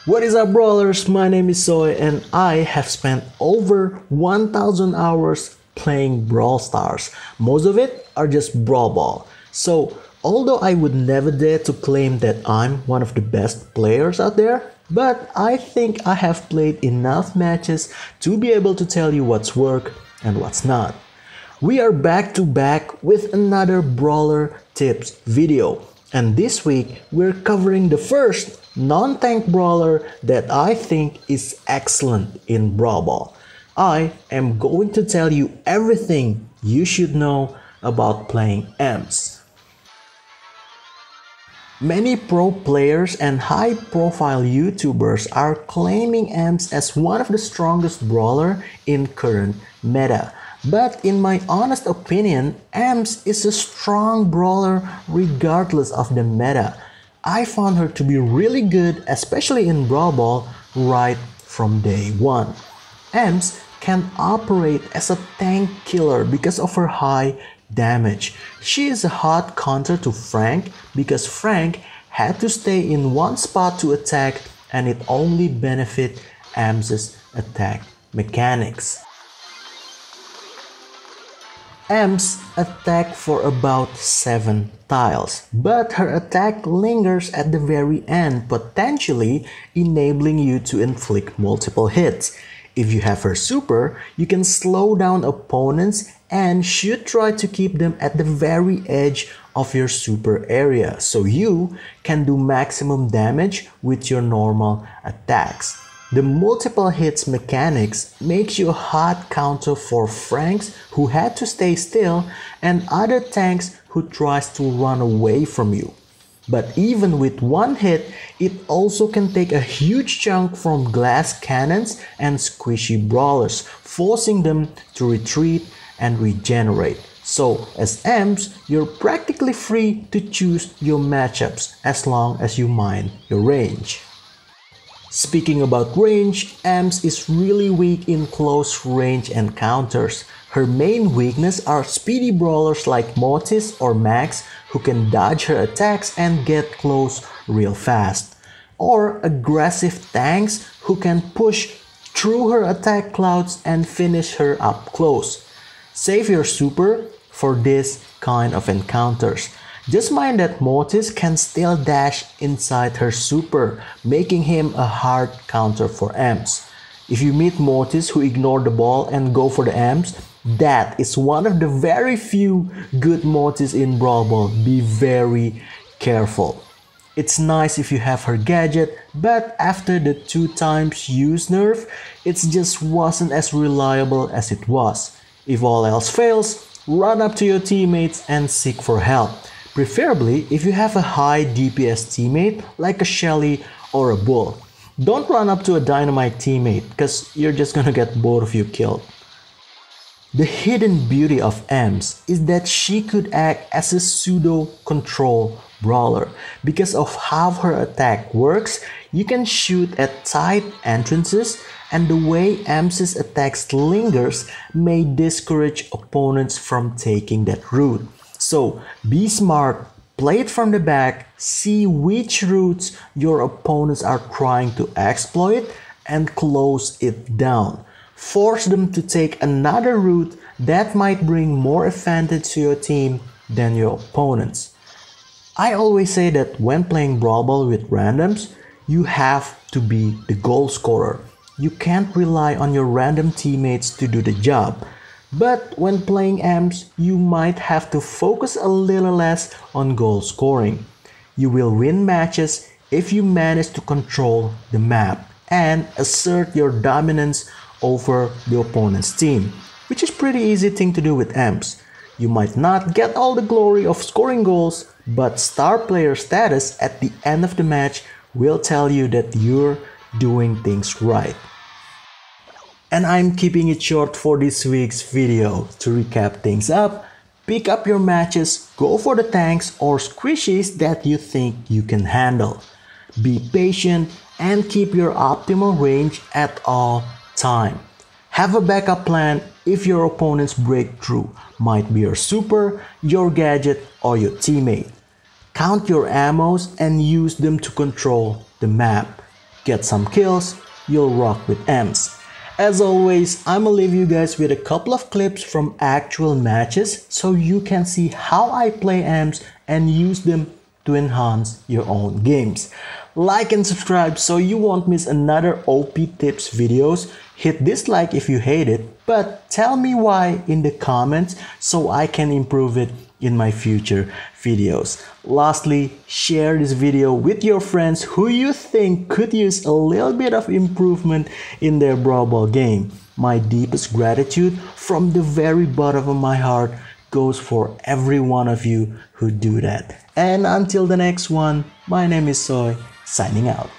What is up, brawlers? My name is Soy and I have spent over 1000 hours playing Brawl Stars. Most of it are just Brawl Ball. So, although I would never dare to claim that I'm one of the best players out there, but I think I have played enough matches to be able to tell you what's work and what's not. We are back to back with another Brawler Tips video. And this week, we're covering the first non-tank brawler that I think is excellent in Brawl Ball. I am going to tell you everything you should know about playing EMZ. Many pro players and high-profile YouTubers are claiming EMZ as one of the strongest brawler in current meta. But in my honest opinion, EMZ is a strong brawler regardless of the meta. I found her to be really good, especially in Brawl Ball, right from day one. EMZ can operate as a tank killer because of her high damage. She is a hot counter to Frank because Frank had to stay in one spot to attack, and it only benefit EMZ's attack mechanics. EMZ attack for about 7 tiles, but her attack lingers at the very end, potentially enabling you to inflict multiple hits. If you have her super, you can slow down opponents and should try to keep them at the very edge of your super area, so you can do maximum damage with your normal attacks. The multiple hits mechanics makes you a hot counter for Franks who had to stay still and other tanks who tries to run away from you. But even with one hit, it also can take a huge chunk from glass cannons and squishy brawlers, forcing them to retreat and regenerate. So as EMZ, you're practically free to choose your matchups as long as you mind your range. Speaking about range, EMZ is really weak in close range encounters. Her main weakness are speedy brawlers like Mortis or Max who can dodge her attacks and get close real fast. Or aggressive tanks who can push through her attack clouds and finish her up close. Save your super for this kind of encounters. Just mind that Mortis can still dash inside her super, making him a hard counter for EMZ. If you meet Mortis who ignore the ball and go for the EMZ, that is one of the very few good Mortis in Brawl Ball. Be very careful. It's nice if you have her gadget, but after the 2 times use nerf, it just wasn't as reliable as it was. If all else fails, run up to your teammates and seek for help. Preferably if you have a high DPS teammate like a Shelly or a Bull. Don't run up to a dynamite teammate because you're just gonna get both of you killed. The hidden beauty of EMZ is that she could act as a pseudo control brawler. Because of how her attack works, you can shoot at tight entrances, and the way EMZ's attacks lingers may discourage opponents from taking that route. So be smart, play it from the back, see which routes your opponents are trying to exploit and close it down. Force them to take another route that might bring more advantage to your team than your opponents. I always say that when playing Brawl Ball with randoms, you have to be the goal scorer. You can't rely on your random teammates to do the job. But when playing EMZ, you might have to focus a little less on goal scoring. You will win matches if you manage to control the map and assert your dominance over the opponent's team, which is pretty easy thing to do with EMZ. You might not get all the glory of scoring goals, but star player status at the end of the match will tell you that you're doing things right. And I'm keeping it short for this week's video. To recap things up, pick up your matches, go for the tanks or squishies that you think you can handle. Be patient and keep your optimal range at all time. Have a backup plan if your opponent's breakthrough might be your super, your gadget or your teammate. Count your ammos and use them to control the map. get some kills, you'll rock with EMZ. As always, I'ma leave you guys with a couple of clips from actual matches so you can see how I play EMZ and use them to enhance your own games. Like and subscribe so you won't miss another OP tips videos. Hit dislike if you hate it, but tell me why in the comments so I can improve it in my future videos. Lastly, share this video with your friends who you think could use a little bit of improvement in their Brawl Ball game. My deepest gratitude from the very bottom of my heart goes for every one of you who do that. And until the next one, my name is Soy, signing out.